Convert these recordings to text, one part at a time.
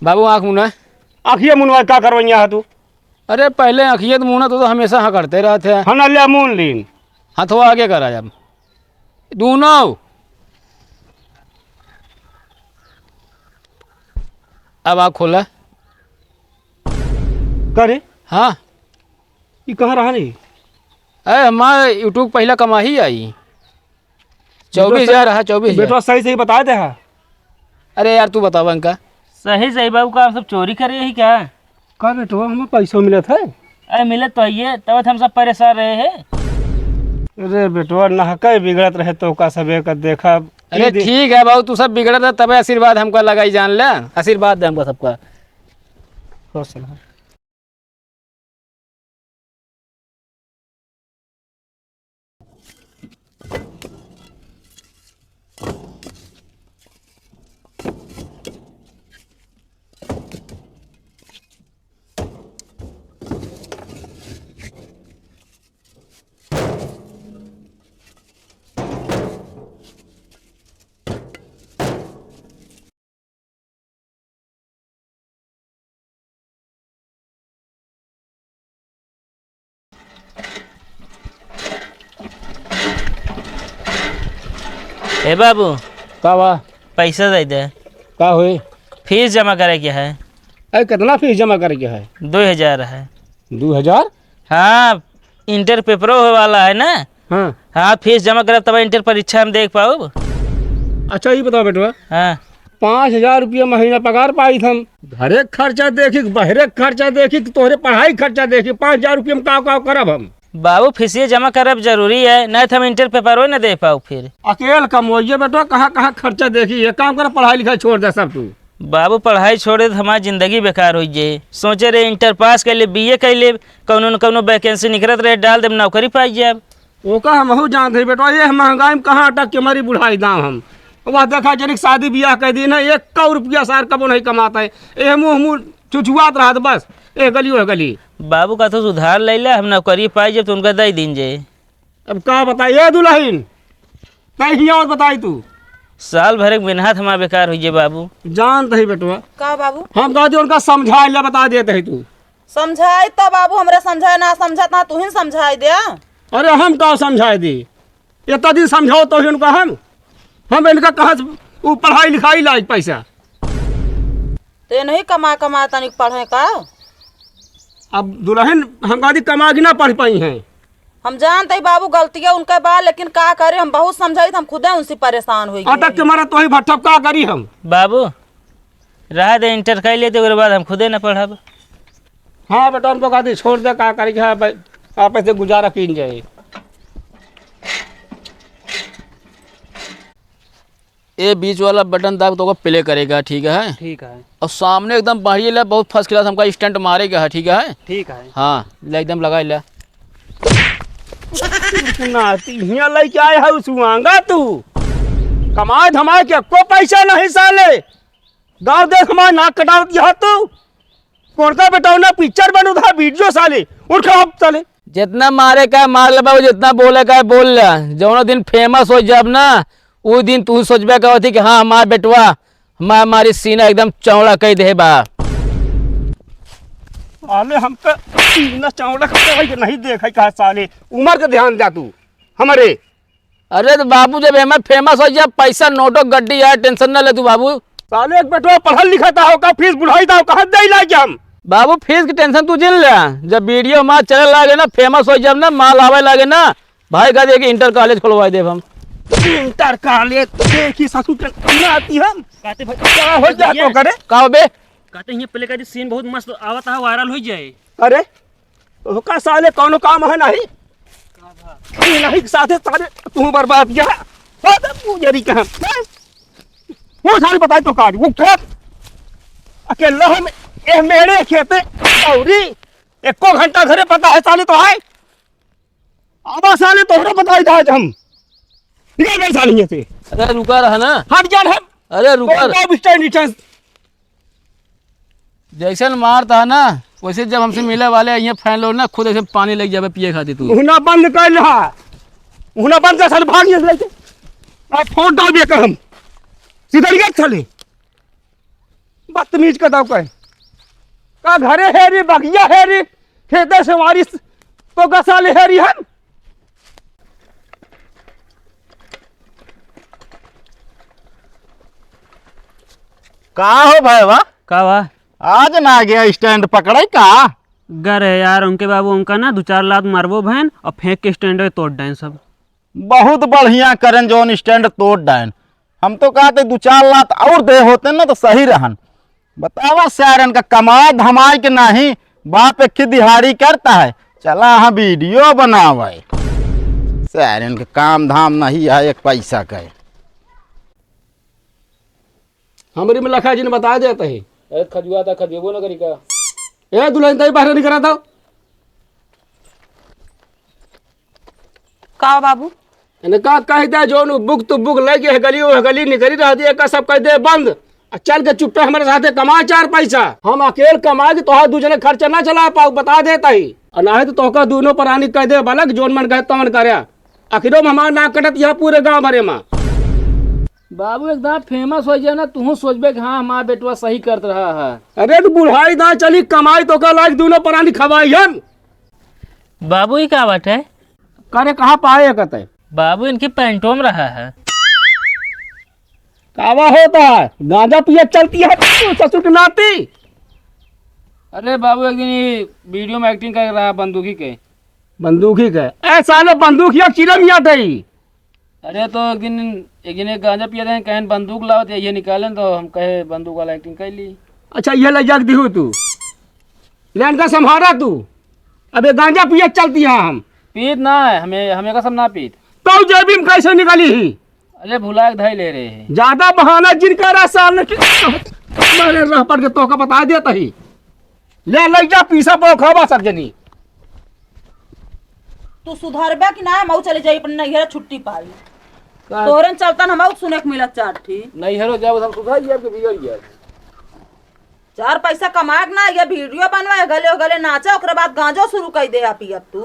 बाबू आँख मुना। आँखिए मुनवा का करवैया है तू? अरे पहले आँखिए तो मुना तो हमेशा हाँ करते रहते हैं। हाँ नलिया मुन लीन। हथवा आगे करा जब दोनों। अब आँख खोला। करे हाँ ये कहाँ रहा नहीं? अरे हमारे यूट्यूब पहला कमा ही आई 24,000 रहा 24,000। बेटा सही सही बता दे। हाँ अरे यार तू बतावा इनका। सही सही बाबू का आप सब चोरी करे ही क्या? का बेटवा हमें पैसा मिला था? अरे मिले तो ये तब हम सब परेशान रहे हैं। अरे बेटवा नहका बिगड़त रहे तो का सबे का देखा। अरे ठीक है बाबू तू सब बिगड़ा था तब आशीर्वाद हमका लगाई जान ले। आशीर्वाद दे हमका सबका। ए बाबू का वाह पैसा दे दे। का हुई? फीस जमा करे क्या है? अरे कितना फीस जमा करके है? 2,000 है। 2,000? हाँ इंटर पेपरो होने वाला है ना। हाँ हाँ फीस जमा करे तब इंटर परीक्षा हम देख पाओ। अच्छा ये बताओ बेटवा। हाँ 5,000 रुपया महीना पगार पाई थम। घरे खर्चा देखी बहरे खर्चा देखी तोहरे पढ़ाई खर्चा देखी 5,000 रुपया में का करब हम? बाबू फीसिए जमा करब जरूरी है नहीं तो हम इंटर पेपर हो ना दे पाओ फिर। अकेले कमोइए बेटवा कहाँ कहाँ खर्चा देखी। ये काम कर पढ़ाई लिखाई छोड़ दे सब तू। बाबू पढ़ाई छोड़े तो हमारी जिंदगी बेकार हो जाए। सोचे रहे इंटर पास कर ले BA कर ले कौनो न कौनो वैकेंसी निकलत रहे डाल दे नौकरी पाई जाए। वो का हमहू जानते हैं बेटवा ये महंगाई में कहाँ अटक के हमारी बुढ़ाई दाम हम। वह देखा जनिक शादी ब्याह कर दी ना 1 रुपया सार कबो नहीं कमाता है। ये मुँह चुचुआत रहा बस ए गली हो गली। बाबू का तो सुधार ले ला हम नौकरी पाई जब तो उनका दे दिन जे। अब का बताइए दुल्हन कहीं और बताई तू। साल भर एक मेहनत हमारा बेकार हुई है बाबू। जानते ही बेटवा का बाबू हम कहते उनका समझा ले बता देते ही तू। समझाई तो बाबू हमरे समझाए ना समझत ना तू ही समझाई दे। अरे हम का समझाए दी इतना दिन समझाओ तो ही उनका हम इनका कहाँ वो पढ़ाई लिखाई लायक पैसा। ते नहीं कमा कमा तनिक पढ़े का। अब दुल्हन हम कहती कमा के ना पढ़ पाई हैं। हम जानते ही बाबू गलतियाँ उनके बाद लेकिन का करे हम बहुत समझाई हम खुद उनसे परेशान हुई। अटक के मारा तो ही भट्ठप का करी हम। बाबू रहा दे इंटर कर लेते उसके बाद हम खुदे न पढ़ब। हाँ बेटा उनको कहती छोड़ दे का करी आप ऐसे गुजारा कीन जाए। ये बीच वाला बटन दाब तो प्ले करेगा ठीक है। ठीक है। और सामने एकदम बढ़िया ले बहुत फर्स्ट क्लास हमका स्टंट मारेगा है ठीक है। ठीक है। हाँ ले एकदम लगा ले। यहाँ लेके आए है उसवांगा तू कमाए धमाए के को पैसा नहीं साले। गाँव देख हमारे नाक कटाव किया तू कौन का बेटा ना पिक्चर बनू था वीडियो साले उठा साले। जितना मारे का मार ले बाबू जितना बोले का बोल ले। जो दिन फेमस हो जब ना वो दिन तू सोचबे कहती कि हाँ हमारा बेटवा हमारी सीना एकदम चौड़ा कह दे बा। साले हम पे सीना चौड़ा करते नहीं देखा कहा साले उम्र का ध्यान जा तू हमारे। अरे तो बाबू जब हमें फेमस हो जब पैसा नोटो गड्डी है टेंशन ना ले तू बाबू। साले एक बेटवा पढ़ल लिखा हो का फीस बुढ़ाई था कहाँ दे लागे हम। बाबू फीस की टेंशन तू जिन ले जब वीडियो हमारा चले लागे ना फेमस हो जब ना माल आवे लागे ना भाई कह दे इंटर कॉलेज खुलवा दे हम। इंटर कॉलेज देखी सासू आती हम कहते भाई क्या हो जा तो करे का बे कहते हैं प्ले का सीन बहुत मस्त आवत है वायरल हो जाए। अरे तो का साले कौनो काम है नहीं नहीं साथे सारे तू बर्बाद किया मुझे कहा वो सारे बताए तो काट वो खेत अकेला हम ए मेरे खेते औरी 1 घंटा घरे पता है साले तो आए आबा साले तोहरा बताई था हम निकल गए साले से। अरे रुका रहा ना हट जा हम। अरे रुका जैसन मारता ना वैसे जब हमसे मिले वाले यहाँ फैन लोग ना खुद ऐसे पानी लग जावे पिए खाती तू उहना बंद कर रहा उहना बंद कर साले भाग लेके अब फोन डाल दिया कर हम सीधा गया चले बदतमीज का दाव कहे का घरे है रे बगिया है रे खेते से वारिस तो गसाले है री हम का हो भाई वाह का वाह आज ना गया स्टैंड पकड़े का गर है यार उनके बाबू उनका ना 2-4 लात मारबो बहन और फेंक के स्टैंड तोड़ डाइन सब। बहुत बढ़िया करन जोन स्टैंड तोड़ डायन। हम तो कहते 2-4 लात और दे होते ना तो सही रहन। बतावा सारन का कमाए धमाए के नहीं बाप एक दिहाड़ी करता है चला हाँ वीडियो बनावे सारन के काम धाम नहीं है एक पैसा का। हमारी में लखा जी ने बता देता है खजुआ था खजुबो ना करी का ए दुल्हन तई बाहर नहीं करा था का बाबू ने का कह दे जो बुक तो बुक लगे है गली वो गली निकली रह दिए का सब कह दे बंद आ चल के चुप्पे हमारे साथे कमा 4 पैसा हम अकेले कमा के तोहा दूसरे खर्चा ना चला पाऊ बता देता ही और ना है तो तोहका दोनों प्राणी कह दे बलक जोन मन कहे तमन करे आखिरों में हमारा ना कटत यह पूरे गांव भरे में। बाबू एकदम फेमस हो जाए ना तू सोचबे कि हाँ हमारा बेटवा सही करत रहा है। अरे तो बुढ़ाई ना चली कमाई तो का लाग दोनों प्राणी खवाई हम बाबू ही का बात है? करे कहाँ पाए कहते बाबू इनकी पैंटों में रहा है। कावा होता है गांजा पिए चलती है ससुर की नाती। अरे बाबू एक दिन ये वीडियो में एक्टिंग कर रहा है बंदूकी के। बंदूकी के ऐसा ना बंदूक या चिरम या दई। अरे तो एक दिन एक गांजा पिया था कहें बंदूक लाओ तो ये निकालें तो हम कहे बंदूक वाला एक्टिंग कर ली। अच्छा ये ले जग दिहू तू लेन का संभारा तू अबे गांजा पिए चलती है हम पीत ना है हमें का सब ना पीत तो जेबी में कैसे निकली ही अरे भुला के धाई ले रहे हैं। ज्यादा बहाना जिनका रास्ता मैंने रह पर के तो का बता देता ही ले जा पीसा पाओ खावा सब जनी। तू सुधरबे कि ना मऊ चले जाई अपन नैहर छुट्टी पाई तोरन चलता हम सुने के मिलत चाठी नहीं हेरो जब हम सुधार जाए बिगड़ गया 4 पैसा कमा के ना ये वीडियो बनवाए गले गले नाचा ओकरे बाद गांजो शुरू कर दे पी अब तू।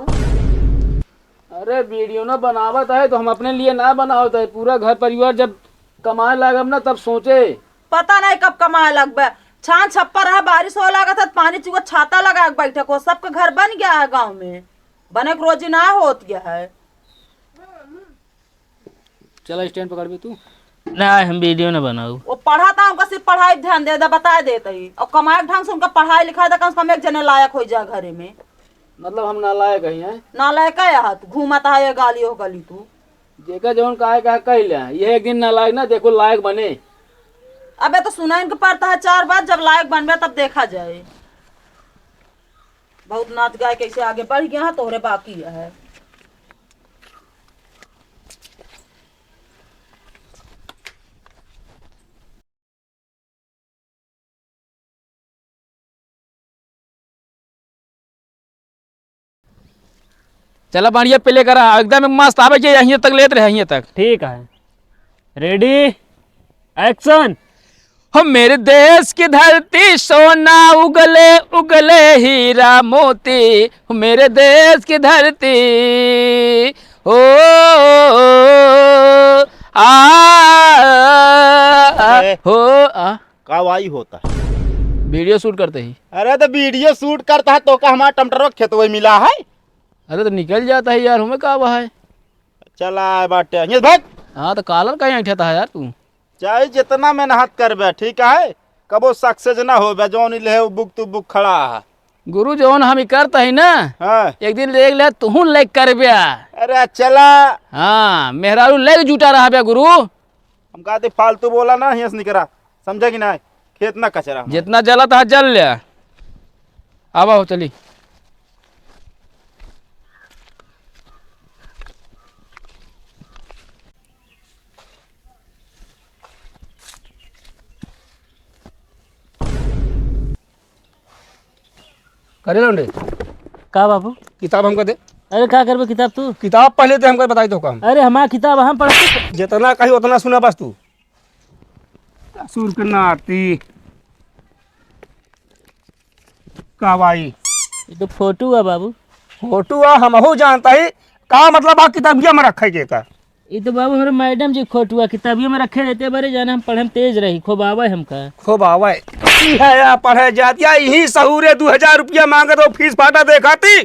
अरे वीडियो ना बनावत है तो हम अपने लिए ना बनावत है पूरा घर परिवार जब कमाए लागब ना तब सोचे। पता नहीं कब कमाए लगबे छान छप्पर रहा बारिश हो लगा था पानी चुका छाता लगा के बैठे को सबके घर बन गया है गांव में बने के रोजी ना होत गया है। चला स्टैंड पकड़ भी तू ना हम वीडियो ना बनाऊ। वो पढ़ा था उनका सिर्फ पढ़ाई ध्यान दे दे बता देते ही और कमाए के ढंग से उनका पढ़ाई लिखाई था कम से कम एक जने लायक हो जाए घरे में। मतलब हम नालायक ही हैं नालायक है यहाँ तू घूमता है ये गाली हो गली तू जेका जौन कहे कह ले ये एक दिन नालायक ना देखो लायक बने। अबे तो सुना इनके पड़ता है 4 बार जब लायक बनबे तब देखा जाए। बहुत नाच गाय कैसे आगे बढ़ गया है तोहरे बाकी है। चला बढ़िया पहले करा एकदम मस्त आवे के यहीं तक लेते रहे यहीं तक। ठीक है रेडी एक्शन। हो मेरे देश की धरती सोना उगले उगले हीरा मोती हो मेरे देश की धरती हो आ हो आ कावाई होता है। वीडियो शूट करते ही। अरे तो वीडियो शूट करता है तो का हमारा टमटरो खेत वही मिला है। अरे तो निकल जाता है यार हमें कहा है। चला बाटे ये भाग हाँ तो कॉलर कहीं उठा था यार तू। चाहे जितना मेहनत करबे ठीक है कबो सक्सेस ना हो जो ले बुक तू बुक खड़ा है। गुरु जौन हम करता है ना हाँ। एक दिन ले ले तू लेग कर बिया। अरे चला हाँ मेहरारू लेग जुटा रहा बे गुरु। हम कहते फालतू बोला ना हियस निकरा समझा कि ना खेत ना कचरा जितना जला था जल लिया। अब आओ चली करे लौंडे का बाबू? किताब हमको दे। अरे का करबे किताब तू? किताब पहले तो हमको बताई तो काम अरे हमारा किताब हम पढ़ते। जितना कही उतना सुना बस तू ससुर के नाती कावाई ये तो फोटो है बाबू। फोटो हम हो जानता ही का मतलब आ किताबिया में रखे के का ये तो बाबू हमारे मैडम जी फोटो किताबियों में रखे रहते बारे जाने हम पढ़े में तेज रही खूब आवे हमका। खूब आवे की है या पढ़े जाती या यही सहूरे 2000 रुपया मांगे तो फीस फाटा देखाती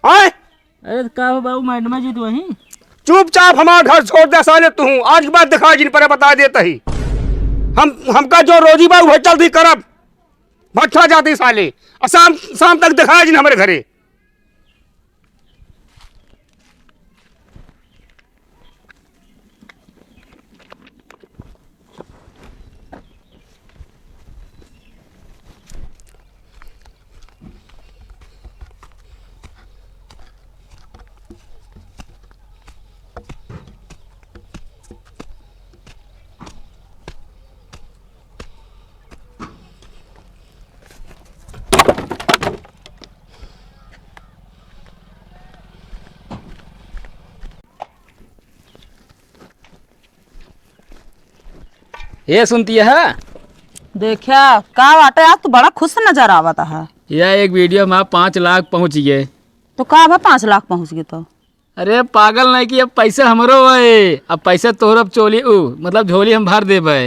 आए अरे का हो बाबू मैडम जी तो वहीं चुपचाप हमारा घर छोड़ दे साले तू आज के बाद दिखा जिन पर बता देता ही हमका जो रोजी बा वह जल्दी करब भट्ठा जाती साले और शाम शाम तक दिखा जिन हमारे घरे ये सुनती है देखिया का बाटे यार तू बड़ा खुश नजर आवता है। यह एक वीडियो में 5 लाख पहुंच गए। तो का भा 5 लाख पहुंच गए तो अरे पागल नहीं कि अब पैसे हमरो है, अब पैसे तोहर चोली मतलब झोली हम भर देबे।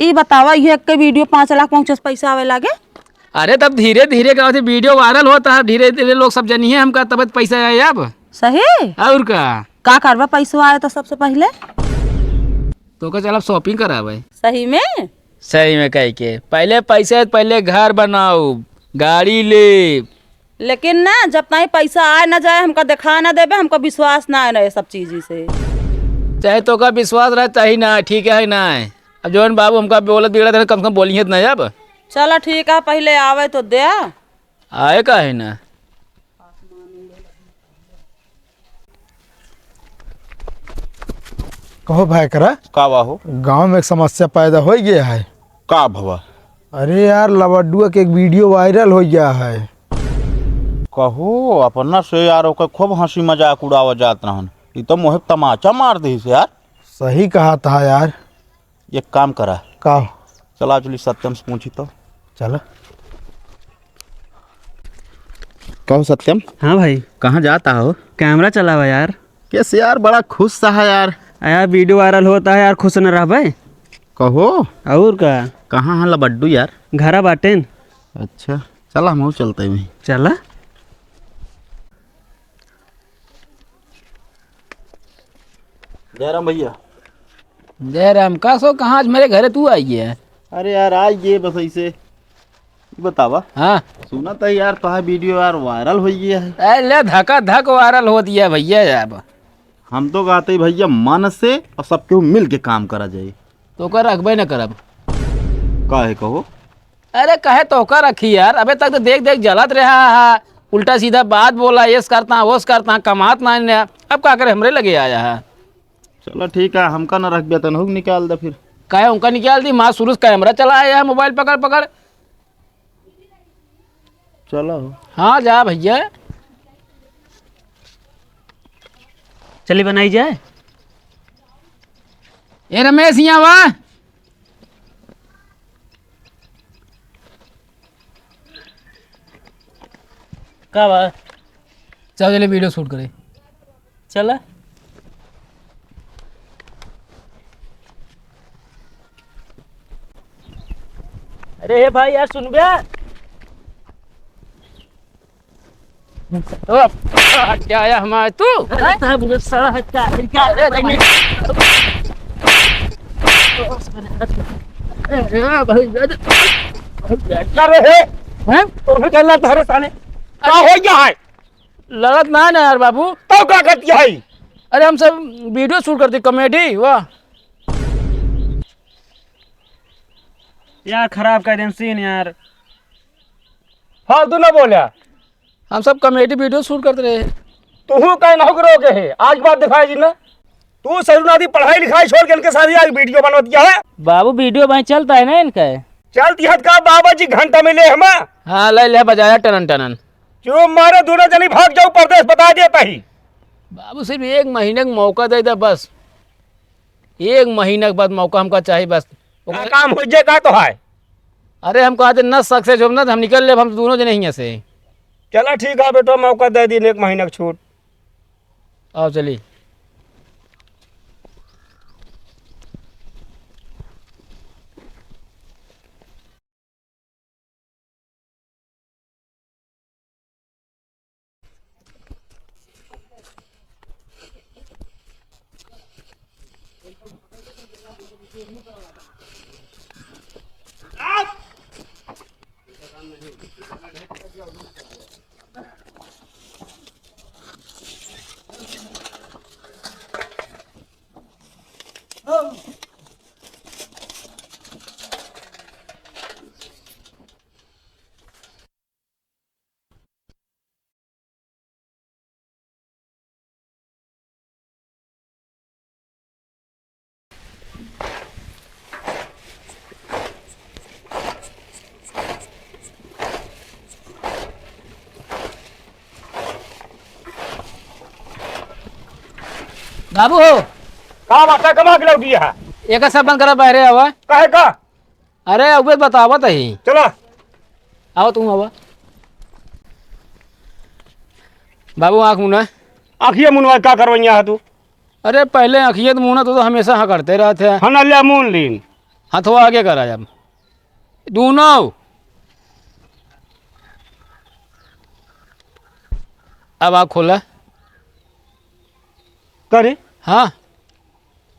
ई बतावा ये एक के वीडियो 5 लाख पहुंचे पैसा आवे लागे। अरे तब धीरे धीरे का वीडियो वायरल होता है, धीरे धीरे लोग सब जानिए हमका तब पैसा आए। अब सही और का करवा पैसा आए तो सबसे पहले तो का चल अब शॉपिंग करावे। सही में सही में कह के पहले पैसे पहले घर बनाओ गाड़ी ले, लेकिन ना जब तक पैसा आए ना जाए हमका दिखा ना देबे, हमका विश्वास ना है ना ये सब चीज से। चाहे तो का विश्वास रहे चाहे ना, ठीक है ना। अब जौन बाबू हमका बोलत बिगड़त है कम से कम बोलिए तो नहीं। अब चलो ठीक है पहले आवे तो दे आए का है ना। कहो भाई करा का बाहो गांव में एक समस्या पैदा हो गया है। का भवा अरे यार लवड्डुआ के एक वीडियो वायरल हो गया है। कहो अपना से यार ओकर खूब हंसी मजाक उड़ावा जात रहन, ई तो मोहे तमाचा मार दी से यार। सही कहा था यार। एक काम करा का चला चली सत्यम से पूछी तो चलो। कहो सत्यम हाँ भाई कहाँ जाता हो? कैमरा चलावा यार। कैसे यार बड़ा खुश सा है यार। यार वीडियो वायरल होता है यार, खुश न रह भाई। कहो और का कहाँ है लबड्डू यार? घरा बाटेन। अच्छा चला हम चलते हैं। चला जयराम भैया। जय राम का सो कहाँ आज मेरे घरे तू आई है? अरे यार आज ये बस ऐसे ये बतावा हाँ सुना था यार तो वीडियो यार वायरल हो गया है। अरे धक्का धक वायरल हो दिया भैया। अब हम तो कहते भैया मन से और सबके मिल के काम करा जाए। तो कर रखबे न करब। काहे कहो? अरे कहे तो कर रखी यार, अबे तक तो देख देख जलत रहा है, उल्टा सीधा बात बोला, ये करता वो करता कमात ना ने। अब का करे हमरे लगे आया है। चलो ठीक है हमका ना रख बेतन हो निकाल दे फिर। कहे उनका निकाल दी माँ शुरू से कैमरा चलाया है मोबाइल पकड़ पकड़। चलो हाँ जा भैया चली बनाई जाए। ये रमेश यहाँ वा का बा चल चले वीडियो शूट करे। चला अरे हे भाई यार सुन बे। तो क्या आया हमारे तू चलना तारे साले का हो गया है? लगत ना है ना यार बाबू। तो क्या करती है? अरे हम सब वीडियो शूट करते कॉमेडी। वाह यार खराब कर दें सीन यार। फालतू ना बोलिया। हम सब कॉमेडी वीडियो शूट करते रहे। तू कहीं ना करोगे है आज बात दिखाई जी ना। तू सरुनादी पढ़ाई लिखाई छोड़ के इनके साथ ही आज वीडियो बनवा दिया है। बाबू वीडियो भाई चलता है ना इनका। चलती हद का बाबा जी घंटा में ले हम हाँ ले बजाया टनन टनन। जो मारे दोनों जनी भाग जाओ परदेश बता देता ही। बाबू सिर्फ 1 महीने का मौका दे दे बस। 1 महीने के बाद मौका हमका चाहिए बस। का काम हो जाए का तो है। अरे हम कहते न सक्सेस हो ना हम निकल ले, हम दोनों जने यहाँ से। चला ठीक है बेटा मौका दे दी 1 महीने की छूट। आओ चली। बाबू हो काम आता कमा के लग दिया है एक सब बंद करा बहरे आवा। कहे का अरे अब बतावत ही। चलो आओ तुम आवा। बाबू आँख मुना। आखिए मुनवा का करवैया है तू अरे पहले आँखिए तो मुना तो हमेशा हाँ करते रहते हैं। हन अल्लाह मून लीन हथवा आगे करा जब दोनों। अब आँख खोला। करे हाँ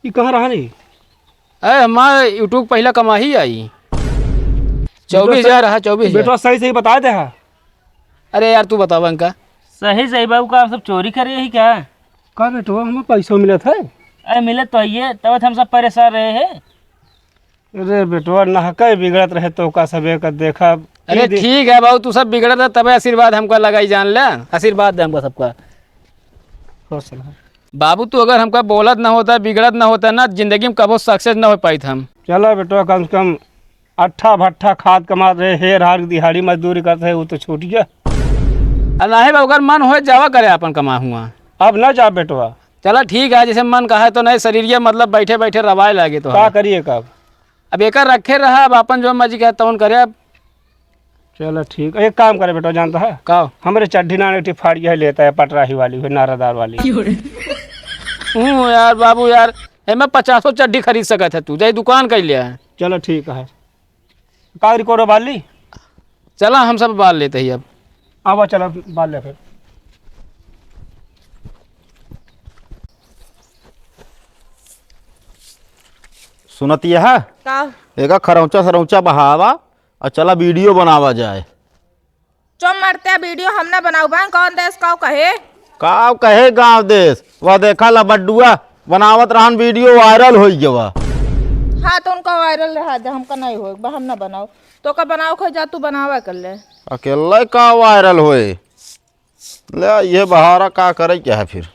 ये कहाँ रहा नहीं अरे हमारा यूट्यूब पहला कमा ही आई 24,000 रहा 24,000। बेटा सही सही बता दे है अरे यार तू बतावा इनका। सही सही बाबू का आप सब चोरी करे ही क्या? का बेटो हमें पैसों मिले थे अरे मिले तो ये तब हम सब परेशान रहे हैं। अरे बेटो नहके बिगड़त रहे तो का सबे का देखा। अरे ठीक है बाबू तू सब बिगड़ा था तब आशीर्वाद हमका लगाई जान ले। आशीर्वाद दे हमका सबका। खुश रह। बाबू तू अगर हमका बोलत ना होता बिगड़त ना होता ना जिंदगी में कबो सक्सेस ना हो पाई था हम। चलो बेटो कम से कम अट्ठा भट्ठा खाद कमा रहे हेर हार दिहाड़ी मजदूरी करते है वो तो छूट गया। नहीं बाबू अगर मन हो जावा करे अपन कमा हुआ। अब न जा बेटवा चला ठीक है जैसे मन कहा है तो नहीं शरीर मतलब बैठे बैठे रवाए लगे तो का करिए कब अब एक रखे रहा अब अपन जो मर्जी कहे तवन करे। अब चलो ठीक एक काम करे बेटो जानता है का हमारे चड्ढी नाने फाड़िया लेता है पटराही वाली नारादार वाली। यार बाबू यार मैं 50 चड्डी खरीद सकत है तू जाई दुकान कर लिया है। चलो ठीक है का रिकॉर्ड बाल ली चला हम सब बाल लेते ही अब। आवा चलो बाल ले फिर। सुनती है का एक खरौचा सरौचा बहावा और चला वीडियो बनावा जाए। चो मरते वीडियो हम ना बनाऊ बहन कौन देश का कहे का कहे गांव देश वह देखा ला बड्डुआ बनावत रहन वीडियो वायरल हो गया। हाँ तो उनका वायरल रहा दे हमका नहीं हो हम ना बनाओ तो का बनाओ खो जा तू बनावा कर ले। अकेला का वायरल होए ले ये बहारा का करे क्या है फिर।